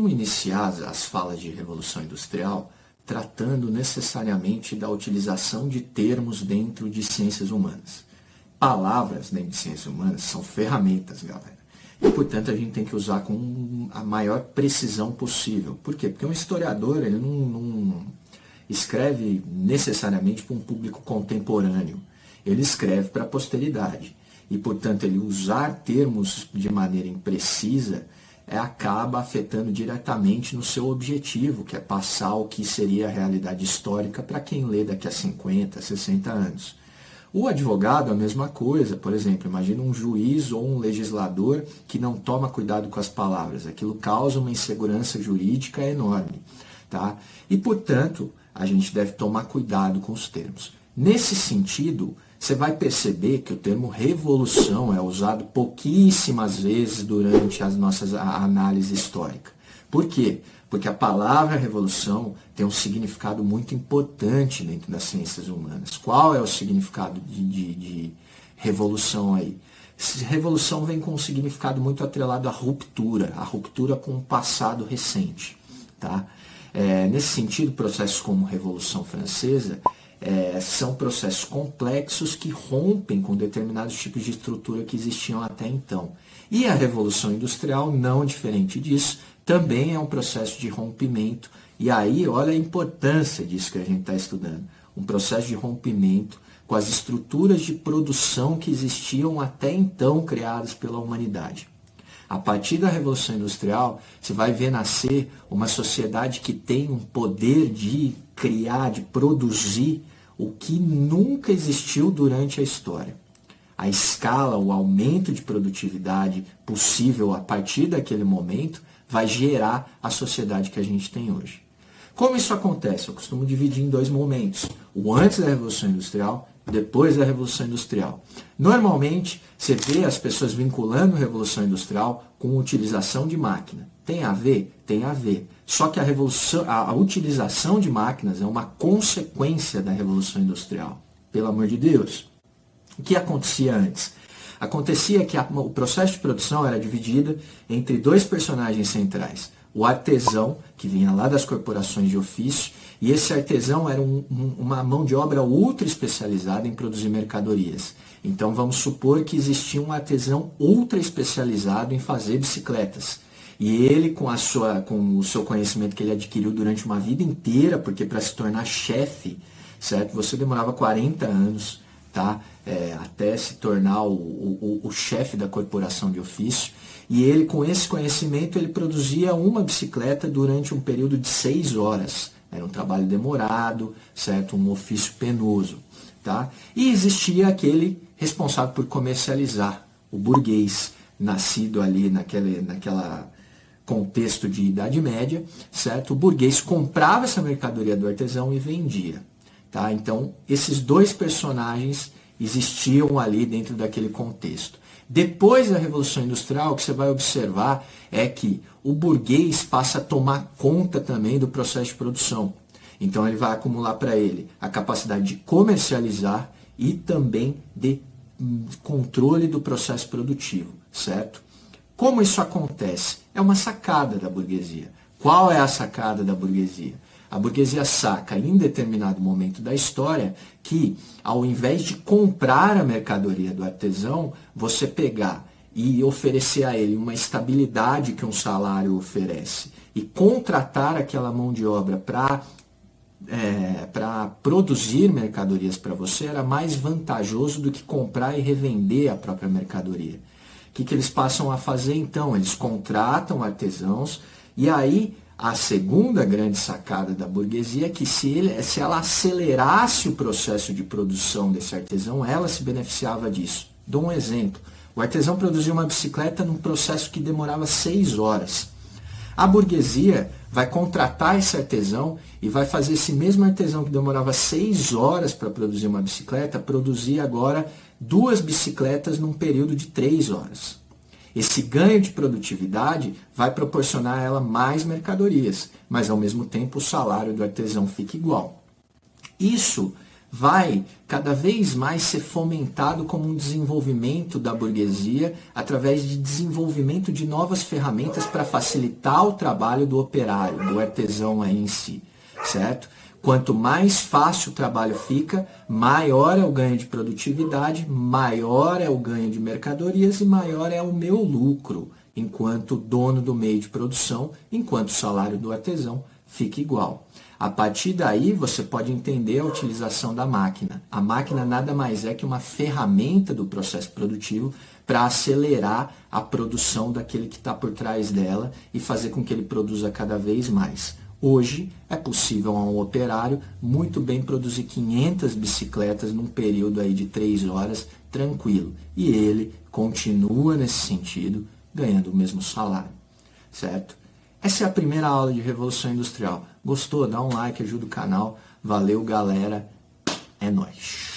costumo iniciar as falas de Revolução Industrial tratando necessariamente da utilização de termos dentro de ciências humanas. Palavras dentro de ciências humanas são ferramentas, galera. E, portanto, a gente tem que usar com a maior precisão possível. Por quê? Porque um historiador ele não escreve necessariamente para um público contemporâneo. Ele escreve para a posteridade. E, portanto, ele usar termos de maneira imprecisa acaba afetando diretamente no seu objetivo, que é passar o que seria a realidade histórica para quem lê daqui a 50, 60 anos. O advogado, a mesma coisa. Por exemplo, imagina um juiz ou um legislador que não toma cuidado com as palavras. Aquilo causa uma insegurança jurídica enorme. Tá? E, portanto, a gente deve tomar cuidado com os termos. Nesse sentido, você vai perceber que o termo revolução é usado pouquíssimas vezes durante a análise histórica. Por quê? Porque a palavra revolução tem um significado muito importante dentro das ciências humanas. Qual é o significado de revolução aí? Revolução vem com um significado muito atrelado à ruptura com o passado recente. Tá? Nesse sentido, processos como a Revolução Francesa são processos complexos que rompem com determinados tipos de estrutura que existiam até então. E a Revolução Industrial, não diferente disso, também é um processo de rompimento. E aí, olha a importância disso que a gente está estudando. Um processo de rompimento com as estruturas de produção que existiam até então criadas pela humanidade. A partir da Revolução Industrial, você vai ver nascer uma sociedade que tem um poder de criar, de produzir o que nunca existiu durante a história. A escala, o aumento de produtividade possível a partir daquele momento vai gerar a sociedade que a gente tem hoje. Como isso acontece? Eu costumo dividir em dois momentos. O antes da Revolução Industrial, depois da Revolução Industrial. Normalmente, você vê as pessoas vinculando a Revolução Industrial com utilização de máquina. Tem a ver? Tem a ver. Só que a utilização de máquinas é uma consequência da Revolução Industrial. Pelo amor de Deus. O que acontecia antes? Acontecia que o processo de produção era dividido entre dois personagens centrais. O artesão, que vinha lá das corporações de ofício, e esse artesão era uma mão de obra ultra especializada em produzir mercadorias. Então vamos supor que existia um artesão ultra especializado em fazer bicicletas. E ele, com o seu conhecimento que ele adquiriu durante uma vida inteira, porque para se tornar chefe, certo? Você demorava 40 anos, tá? Até se tornar o chefe da corporação de ofício. E ele, com esse conhecimento, ele produzia uma bicicleta durante um período de 6 horas. Era um trabalho demorado, certo? Um ofício penoso. Tá? E existia aquele responsável por comercializar, o burguês, nascido ali naquela contexto de Idade Média, certo? O burguês comprava essa mercadoria do artesão e vendia. Tá? Então, esses dois personagens existiam ali dentro daquele contexto. Depois da Revolução Industrial, o que você vai observar é que o burguês passa a tomar conta também do processo de produção. Então ele vai acumular para ele a capacidade de comercializar e também de controle do processo produtivo, certo? Como isso acontece? É uma sacada da burguesia. Qual é a sacada da burguesia? A burguesia saca em determinado momento da história que, ao invés de comprar a mercadoria do artesão, você pegar e oferecer a ele uma estabilidade que um salário oferece e contratar aquela mão de obra para produzir mercadorias para você era mais vantajoso do que comprar e revender a própria mercadoria. O que eles passam a fazer então? Eles contratam artesãos e aí a segunda grande sacada da burguesia é que se ela acelerasse o processo de produção desse artesão, ela se beneficiava disso. Dou um exemplo. O artesão produzia uma bicicleta num processo que demorava 6 horas. A burguesia vai contratar esse artesão e vai fazer esse mesmo artesão que demorava 6 horas para produzir uma bicicleta, produzir agora 2 bicicletas num período de 3 horas. Esse ganho de produtividade vai proporcionar a ela mais mercadorias, mas ao mesmo tempo o salário do artesão fica igual. Isso vai cada vez mais ser fomentado como um desenvolvimento da burguesia através de desenvolvimento de novas ferramentas para facilitar o trabalho do operário, do artesão aí em si, certo? Quanto mais fácil o trabalho fica, maior é o ganho de produtividade, maior é o ganho de mercadorias e maior é o meu lucro enquanto dono do meio de produção, enquanto o salário do artesão fica igual. A partir daí, você pode entender a utilização da máquina. A máquina nada mais é que uma ferramenta do processo produtivo para acelerar a produção daquele que está por trás dela e fazer com que ele produza cada vez mais. Hoje, é possível a um operário muito bem produzir 500 bicicletas num período aí de 3 horas, tranquilo. E ele continua nesse sentido, ganhando o mesmo salário, certo? Essa é a primeira aula de Revolução Industrial. Gostou? Dá um like, ajuda o canal. Valeu, galera. É nóis.